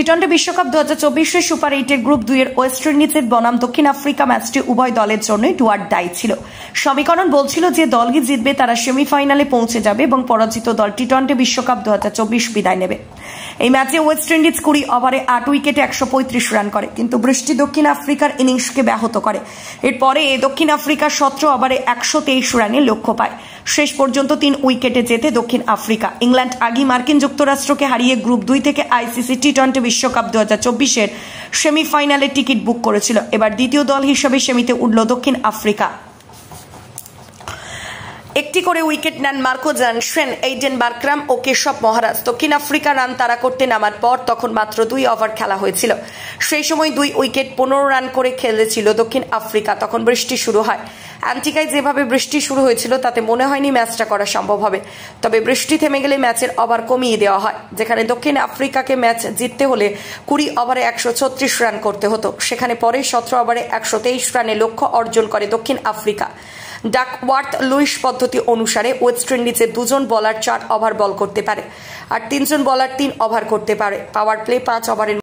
টি-20 বিশ্বকাপ 2024 সুপার 8 এর গ্রুপ 2 এর ওয়েস্ট ইন্ডিজের বনাম দক্ষিণ আফ্রিকা ম্যাচটি উভয় দলের জন্য ডুয়ার ডাই ছিল। সমীকরণ বলছিল যে দলই জিতবে তারা সেমিফাইনালে পৌঁছে যাবে এবং পরাজিত দল টি-20 বিশ্বকাপ 2024 বিদায় নেবে। এই ম্যাচে ওয়েস্ট ইন্ডিজ 20 ওভারে 8 উইকেটে 135 রান করে, কিন্তু বৃষ্টি দক্ষিণ আফ্রিকার ইনিংসকে ব্যাহত করে। এরপরে দক্ষিণ আফ্রিকা 17 ওভারে 123 রানের লক্ষ্য পায়। শেষ পর্যন্ত 3 উইকেটে জেতে দক্ষিণ আফ্রিকা। ইংল্যান্ড আগে মার্কিন যুক্তরাষ্ট্রকে হারিয়ে গ্রুপ 2 থেকে আইসিসি টি-20 বিশ্বকাপ 2024 এর সেমিফাইনালে টিকিট বুক করেছিল। এবার দ্বিতীয় দল হিসেবে সেমিতে উঠল দক্ষিণ আফ্রিকা। একটি করে উইকেট নেন মার্কো জানসেন, এইডেন বার্করাম ও কেশব মহারাজ। দক্ষিণ আফ্রিকা রান তাড়া করতে নামার পর তখন মাত্র 2 ওভার খেলা হয়েছিল। সেই সময় 2 উইকেট 15 রান করে খেলেছিল দক্ষিণ আফ্রিকা। তখন বৃষ্টি শুরু হয়। অ্যান্টিগায় যেভাবে বৃষ্টি শুরু হয়েছিল তাতে মনে হয়নি ম্যাচটা করা সম্ভব হবে। তবে বৃষ্টি থেমে গেলে ম্যাচের ওভার কমিয়ে দেওয়া হয়, যেখানে দক্ষিণ আফ্রিকাকে ম্যাচ জিততে হলে 20 ওভারে 136 রান করতে হতো। সেখানে পরে 17 ওভারে 123 রানের লক্ষ্য অর্জন করে দক্ষিণ আফ্রিকা। ডাকওয়ার্থ লুইস পদ্ধতি অনুসারে ওয়েস্ট ইন্ডিজের 2 জন বোলার 4 ওভার বল করতে পারে আর 3 জন বোলার 3 ওভার করতে পারে। পাওয়ার প্লে 5 ওভারের